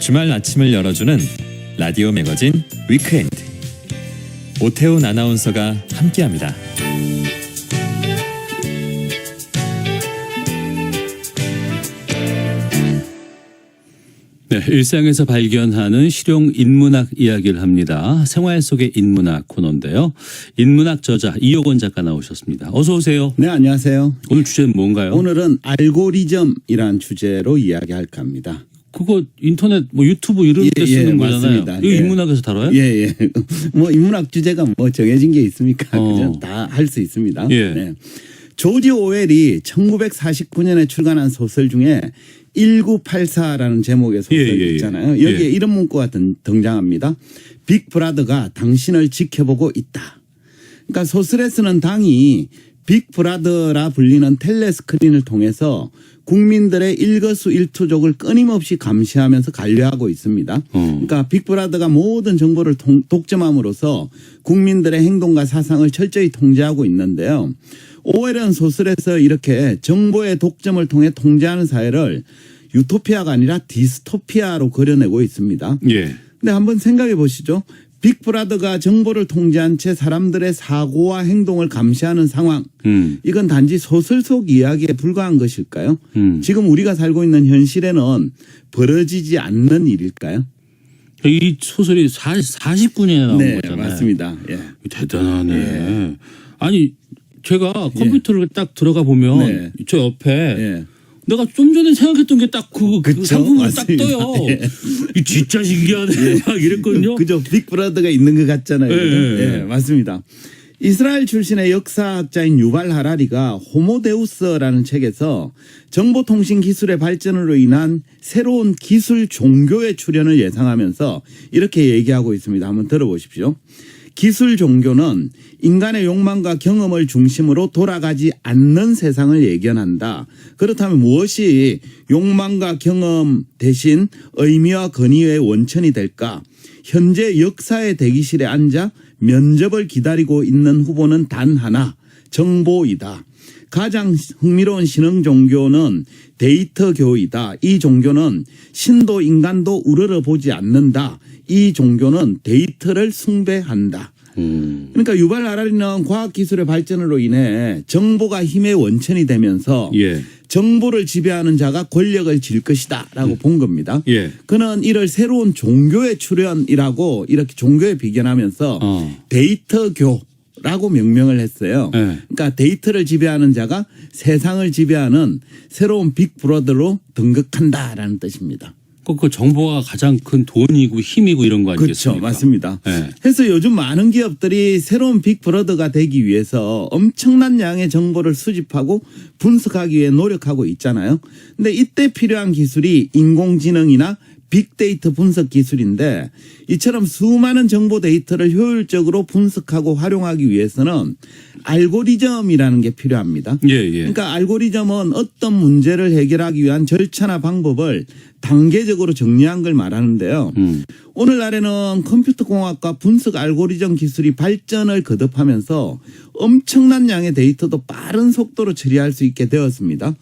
주말 아침을 열어주는 라디오 매거진 위크엔드. 오태훈 아나운서가 함께합니다. 네, 일상에서 발견하는 실용 인문학 이야기를 합니다. 생활 속의 인문학 코너인데요. 인문학 저자 이효건 작가 나오셨습니다. 어서 오세요. 네, 안녕하세요. 오늘 주제는 뭔가요? 오늘은 알고리즘이라는 주제로 이야기할까 합니다. 그거 인터넷 뭐 유튜브 이런 데 쓰는 거잖아요. 맞습니다. 이거 인문학에서 다뤄요? 예. 뭐 인문학 주제가 뭐 정해진 게 있습니까? 그죠? 다 할 수 있습니다. 예. 네. 조지 오웰이 1949년에 출간한 소설 중에 1984라는 제목의 소설이 있잖아요. 여기에 이런 문구가 등장합니다. 빅 브라더가 당신을 지켜보고 있다. 그러니까 소설에서는 당이 빅 브라더라 불리는 텔레스크린을 통해서 국민들의 일거수일투족을 끊임없이 감시하면서 관리하고 있습니다. 그러니까 빅 브라더가 모든 정보를 독점함으로써 국민들의 행동과 사상을 철저히 통제하고 있는데요. 오웰은 소설에서 이렇게 정보의 독점을 통해 통제하는 사회를 유토피아가 아니라 디스토피아로 그려내고 있습니다. 예. 근데 한번 생각해 보시죠. 빅브라더가 정보를 통제한 채 사람들의 사고와 행동을 감시하는 상황. 이건 단지 소설 속 이야기에 불과한 것일까요? 지금 우리가 살고 있는 현실에는 벌어지지 않는 일일까요? 이 소설이 49년에 나온 네, 거잖아요. 맞습니다. 예. 대단하네. 예. 아니 제가 컴퓨터를 딱 들어가 보면 저 옆에 내가 좀 전에 생각했던 게 딱 그 상품으로 딱 떠요. 이 진짜 신기하네. 막 이랬거든요. 그죠. 빅브라더가 있는 것 같잖아요. 예, 맞습니다. 이스라엘 출신의 역사학자인 유발 하라리가 호모데우스라는 책에서 정보통신 기술의 발전으로 인한 새로운 기술 종교의 출현을 예상하면서 이렇게 얘기하고 있습니다. 한번 들어보십시오. 기술 종교는 인간의 욕망과 경험을 중심으로 돌아가지 않는 세상을 예견한다. 그렇다면 무엇이 욕망과 경험 대신 의미와 권위의 원천이 될까? 현재 역사의 대기실에 앉아 면접을 기다리고 있는 후보는 단 하나, 정보이다. 가장 흥미로운 신흥 종교는 데이터교이다. 이 종교는 신도 인간도 우러러보지 않는다. 이 종교는 데이터를 숭배한다. 그러니까 유발 하라리는 과학기술의 발전으로 인해 정보가 힘의 원천이 되면서 정보를 지배하는 자가 권력을 질 것이다 라고 본 겁니다. 그는 이를 새로운 종교의 출현이라고 이렇게 종교에 비견하면서 데이터교라고 명명을 했어요. 그러니까 데이터를 지배하는 자가 세상을 지배하는 새로운 빅브라더로 등극한다라는 뜻입니다. 그 정보가 가장 큰 돈이고 힘이고 이런 거 아니겠습니까? 그렇죠. 맞습니다. 그래서 요즘 많은 기업들이 새로운 빅브라더가 되기 위해서 엄청난 양의 정보를 수집하고 분석하기 위해 노력하고 있잖아요. 근데 이때 필요한 기술이 인공지능이나 빅데이터 분석 기술인데 이처럼 수많은 정보 데이터를 효율적으로 분석하고 활용하기 위해서는 알고리즘이라는 게 필요합니다. 그러니까 알고리즘은 어떤 문제를 해결하기 위한 절차나 방법을 단계적으로 정리한 걸 말하는데요. 오늘날에는 컴퓨터공학과 분석 알고리즘 기술이 발전을 거듭하면서 엄청난 양의 데이터도 빠른 속도로 처리할 수 있게 되었습니다.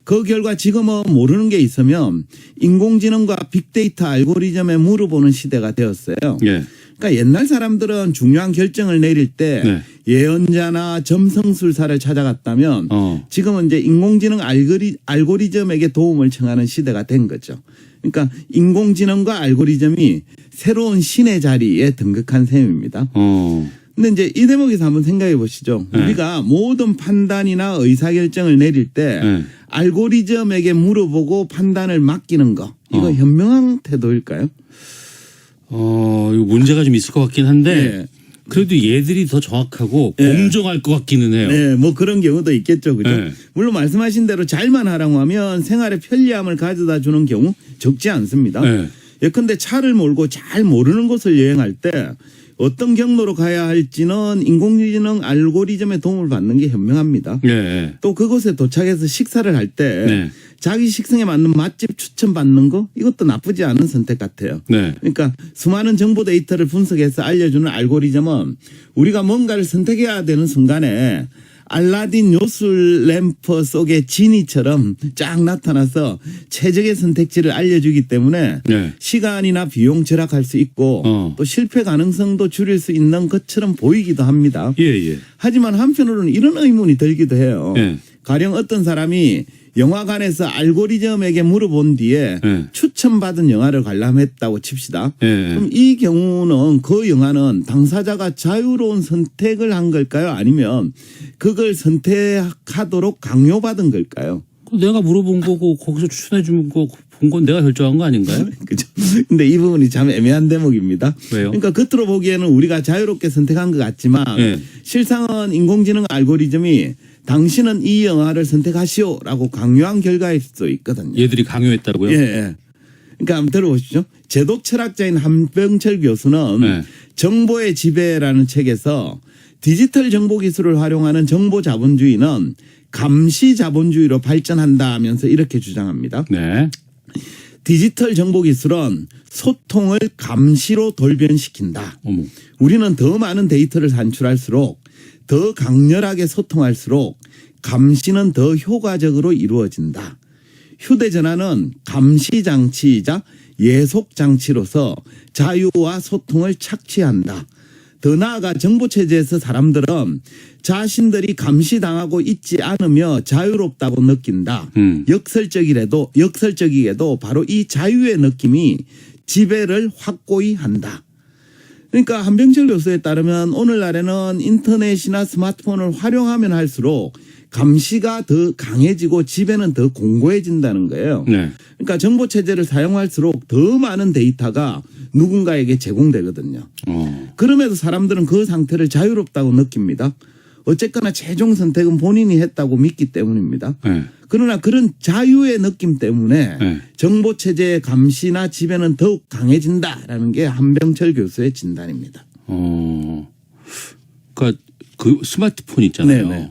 그 결과 지금은 모르는 게 있으면 인공지능과 빅데이터 알고리즘에 물어보는 시대가 되었어요. 그러니까 옛날 사람들은 중요한 결정을 내릴 때 예언자나 점성술사를 찾아갔다면 지금은 이제 인공지능 알고리즘에게 도움을 청하는 시대가 된 거죠. 그러니까 인공지능과 알고리즘이 새로운 신의 자리에 등극한 셈입니다. 근데 이제 이 대목에서 한번 생각해 보시죠. 우리가 모든 판단이나 의사결정을 내릴 때 알고리즘에게 물어보고 판단을 맡기는 거 이거 현명한 태도일까요? 이거 문제가 좀 있을 것 같긴 한데 그래도 얘들이 더 정확하고 공정할 것 같기는 해요. 네, 뭐 그런 경우도 있겠죠. 그죠? 물론 말씀하신 대로 잘만 하라고 하면 생활의 편리함을 가져다 주는 경우 적지 않습니다. 예컨대 차를 몰고 잘 모르는 곳을 여행할 때 어떤 경로로 가야 할지는 인공지능 알고리즘의 도움을 받는 게 현명합니다. 또 그곳에 도착해서 식사를 할 때 자기 식성에 맞는 맛집 추천받는 거 이것도 나쁘지 않은 선택 같아요. 그러니까 수많은 정보 데이터를 분석해서 알려주는 알고리즘은 우리가 뭔가를 선택해야 되는 순간에 알라딘 요술 램프 속의 지니처럼 쫙 나타나서 최적의 선택지를 알려주기 때문에 네. 시간이나 비용 절약할 수 있고 또 실패 가능성도 줄일 수 있는 것처럼 보이기도 합니다. 예. 하지만 한편으로는 이런 의문이 들기도 해요. 예. 가령 어떤 사람이 영화관에서 알고리즘에게 물어본 뒤에 예. 추천받은 영화를 관람했다고 칩시다. 예. 그럼 이 경우는 그 영화는 당사자가 자유로운 선택을 한 걸까요? 아니면 그걸 선택하도록 강요받은 걸까요? 내가 물어본 거고 거기서 추천해 준 거 본 건 내가 결정한 거 아닌가요? 그죠. 근데 이 부분이 참 애매한 대목입니다. 왜요? 그러니까 겉으로 보기에는 우리가 자유롭게 선택한 것 같지만 예. 실상은 인공지능 알고리즘이 당신은 이 영화를 선택하시오라고 강요한 결과일 수도 있거든요. 얘들이 강요했다고요? 예. 그러니까 한번 들어보시죠. 제독 철학자인 한병철 교수는 네. 정보의 지배라는 책에서 디지털 정보 기술을 활용하는 정보 자본주의는 감시 자본주의로 발전한다 하면서 이렇게 주장합니다. 네. 디지털 정보 기술은 소통을 감시로 돌변시킨다. 어머. 우리는 더 많은 데이터를 산출할수록 더 강렬하게 소통할수록 감시는 더 효과적으로 이루어진다. 휴대전화는 감시장치이자 예속장치로서 자유와 소통을 착취한다. 더 나아가 정보체제에서 사람들은 자신들이 감시당하고 있지 않으며 자유롭다고 느낀다. 역설적이게도 바로 이 자유의 느낌이 지배를 확고히 한다. 그러니까 한병철 교수에 따르면 오늘날에는 인터넷이나 스마트폰을 활용하면 할수록 감시가 더 강해지고 지배는 더 공고해진다는 거예요. 네. 그러니까 정보체제를 사용할수록 더 많은 데이터가 누군가에게 제공되거든요. 그럼에도 사람들은 그 상태를 자유롭다고 느낍니다. 어쨌거나 최종 선택은 본인이 했다고 믿기 때문입니다. 네. 그러나 그런 자유의 느낌 때문에 네. 정보체제의 감시나 지배는 더욱 강해진다라는 게 한병철 교수의 진단입니다. 그러니까 그 스마트폰 있잖아요. 네네.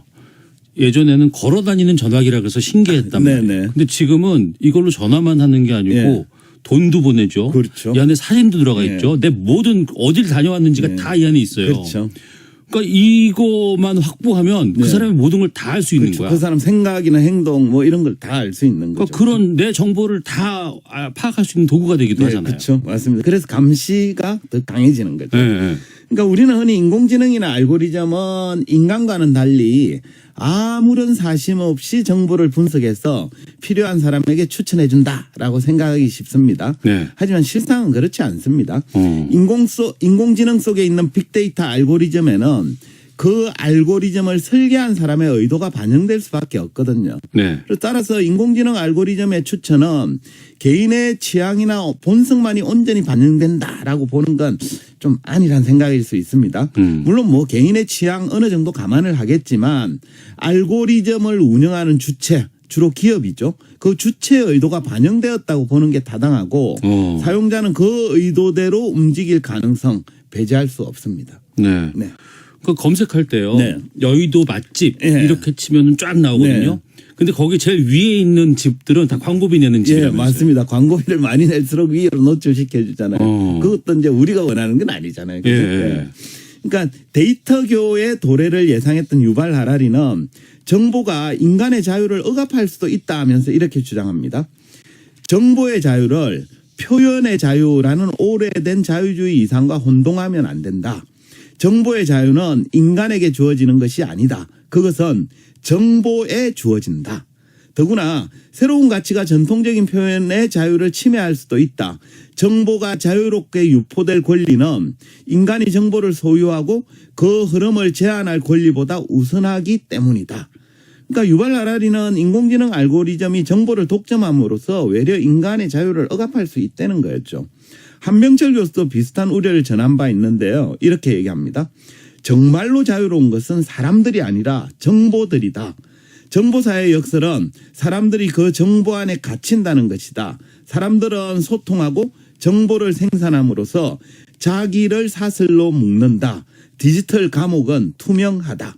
예전에는 걸어다니는 전화기라 그래서 신기했단 네네. 말이에요. 근데 지금은 이걸로 전화만 하는 게 아니고 예. 돈도 보내죠. 그렇죠. 이 안에 사진도 들어가 예. 있죠. 내 모든 어딜 다녀왔는지가 네. 다 이 안에 있어요. 그렇죠. 그러니까 이거만 확보하면 그 네. 사람의 모든 걸 다 알 수 있는 그렇죠. 거야. 그 사람 생각이나 행동 뭐 이런 걸 다 알 수 있는 거죠. 그러니까 그런 내 정보를 다 파악할 수 있는 도구가 되기도 네, 하잖아요. 그렇죠. 맞습니다. 그래서 감시가 더 강해지는 거죠. 네, 네. 그러니까 우리는 흔히 인공지능이나 알고리즘은 인간과는 달리 아무런 사심 없이 정보를 분석해서 필요한 사람에게 추천해 준다라고 생각하기 쉽습니다. 네. 하지만 실상은 그렇지 않습니다. 인공지능 속에 있는 빅데이터 알고리즘에는 그 알고리즘을 설계한 사람의 의도가 반영될 수밖에 없거든요. 네. 따라서 인공지능 알고리즘의 추천은 개인의 취향이나 본성만이 온전히 반영된다라고 보는 건 좀 아니란 생각일 수 있습니다. 물론 뭐 개인의 취향 어느 정도 감안을 하겠지만 알고리즘을 운영하는 주체, 주로 기업이죠. 그 주체의 의도가 반영되었다고 보는 게 타당하고 사용자는 그 의도대로 움직일 가능성 배제할 수 없습니다. 네. 네. 그 검색할 때요. 네. 여의도 맛집 네. 이렇게 치면 쫙 나오거든요. 네. 근데 거기 제일 위에 있는 집들은 다 광고비 내는 예, 집이라면서요. 맞습니다. 광고비를 많이 낼수록 위로 노출시켜 주잖아요. 그것도 이제 우리가 원하는 건 아니잖아요. 그죠? 예. 예. 그러니까 데이터교의 도래를 예상했던 유발 하라리는 정보가 인간의 자유를 억압할 수도 있다 하면서 이렇게 주장합니다. 정보의 자유를 표현의 자유라는 오래된 자유주의 이상과 혼동하면 안 된다. 정보의 자유는 인간에게 주어지는 것이 아니다. 그것은 정보에 주어진다. 더구나 새로운 가치가 전통적인 표현의 자유를 침해할 수도 있다. 정보가 자유롭게 유포될 권리는 인간이 정보를 소유하고 그 흐름을 제한할 권리보다 우선하기 때문이다. 그러니까 유발 하라리는 인공지능 알고리즘이 정보를 독점함으로써 외려 인간의 자유를 억압할 수 있다는 거였죠. 한병철 교수도 비슷한 우려를 전한 바 있는데요. 이렇게 얘기합니다. 정말로 자유로운 것은 사람들이 아니라 정보들이다. 정보사의 역설은 사람들이 그 정보 안에 갇힌다는 것이다. 사람들은 소통하고 정보를 생산함으로써 자기를 사슬로 묶는다. 디지털 감옥은 투명하다.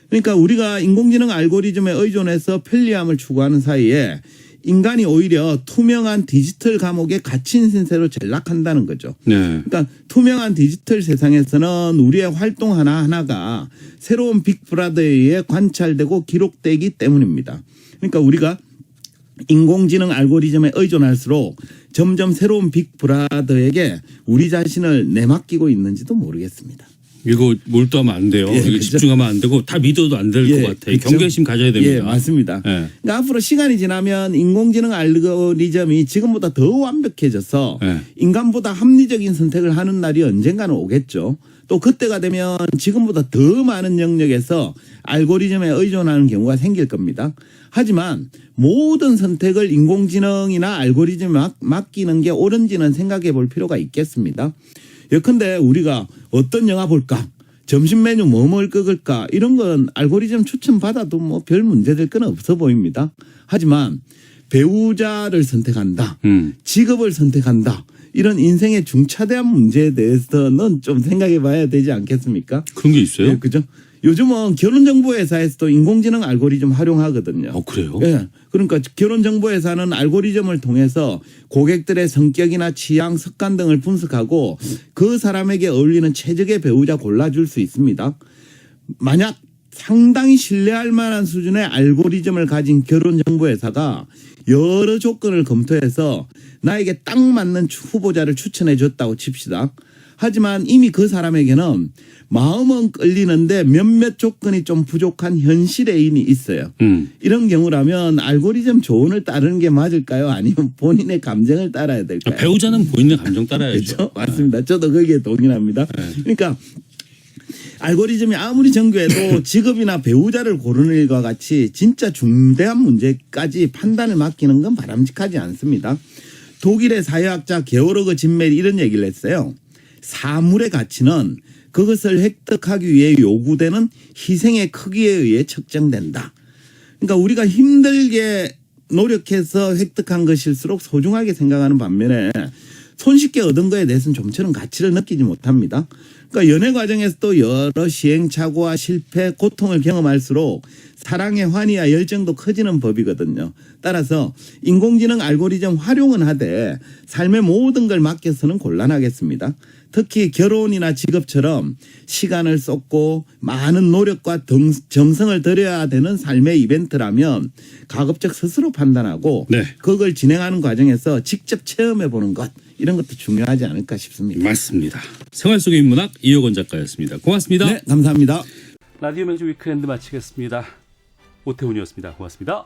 그러니까 우리가 인공지능 알고리즘에 의존해서 편리함을 추구하는 사이에 인간이 오히려 투명한 디지털 감옥에 갇힌 신세로 전락한다는 거죠. 네. 그러니까 투명한 디지털 세상에서는 우리의 활동 하나하나가 새로운 빅브라더에 의해 관찰되고 기록되기 때문입니다. 그러니까 우리가 인공지능 알고리즘에 의존할수록 점점 새로운 빅브라더에게 우리 자신을 내맡기고 있는지도 모르겠습니다. 이거 몰두하면 안 돼요. 예, 이게 그렇죠. 집중하면 안 되고 다 믿어도 안 될 것 같아요. 그렇죠? 경계심 가져야 됩니다. 예, 맞습니다. 예. 그러니까 앞으로 시간이 지나면 인공지능 알고리즘이 지금보다 더 완벽해져서 예. 인간보다 합리적인 선택을 하는 날이 언젠가는 오겠죠. 또 그때가 되면 지금보다 더 많은 영역에서 알고리즘에 의존하는 경우가 생길 겁니다. 하지만 모든 선택을 인공지능이나 알고리즘에 맡기는 게 옳은지는 생각해 볼 필요가 있겠습니다. 예컨대 우리가 어떤 영화 볼까? 점심 메뉴 뭐 먹을까? 이런 건 알고리즘 추천 받아도 뭐 별 문제될 건 없어 보입니다. 하지만 배우자를 선택한다. 직업을 선택한다. 이런 인생의 중차대한 문제에 대해서는 좀 생각해 봐야 되지 않겠습니까? 그런 게 있어요? 예, 그죠? 요즘은 결혼정보회사에서도 인공지능 알고리즘 활용하거든요. 그래요? 예. 그러니까 결혼정보회사는 알고리즘을 통해서 고객들의 성격이나 취향, 습관 등을 분석하고 그 사람에게 어울리는 최적의 배우자 골라줄 수 있습니다. 만약 상당히 신뢰할 만한 수준의 알고리즘을 가진 결혼정보회사가 여러 조건을 검토해서 나에게 딱 맞는 후보자를 추천해 줬다고 칩시다. 하지만 이미 그 사람에게는 마음은 끌리는데 몇몇 조건이 좀 부족한 현실 애인이 있어요. 이런 경우라면 알고리즘 조언을 따르는 게 맞을까요? 아니면 본인의 감정을 따라야 될까요? 배우자는 본인의 감정 따라야죠. 그렇죠? 맞습니다. 저도 거기에 동의합니다. 그러니까 알고리즘이 아무리 정교해도 직업이나 배우자를 고르는 일과 같이 진짜 중대한 문제까지 판단을 맡기는 건 바람직하지 않습니다. 독일의 사회학자 게오르그 진멜이 이런 얘기를 했어요. 사물의 가치는 그것을 획득하기 위해 요구되는 희생의 크기에 의해 측정된다. 그러니까 우리가 힘들게 노력해서 획득한 것일수록 소중하게 생각하는 반면에 손쉽게 얻은 거에 대해서는 좀처럼 가치를 느끼지 못합니다. 그러니까 연애 과정에서도 여러 시행착오와 실패, 고통을 경험할수록 사랑의 환희와 열정도 커지는 법이거든요. 따라서 인공지능 알고리즘 활용은 하되 삶의 모든 걸 맡겨서는 곤란하겠습니다. 특히 결혼이나 직업처럼 시간을 쏟고 많은 노력과 정성을 들여야 되는 삶의 이벤트라면 가급적 스스로 판단하고 네. 그걸 진행하는 과정에서 직접 체험해 보는 것 이런 것도 중요하지 않을까 싶습니다. 맞습니다. 생활 속의 인문학 이효건 작가였습니다. 고맙습니다. 네, 감사합니다. 라디오 명주 위크엔드 마치겠습니다. 오태훈이었습니다. 고맙습니다.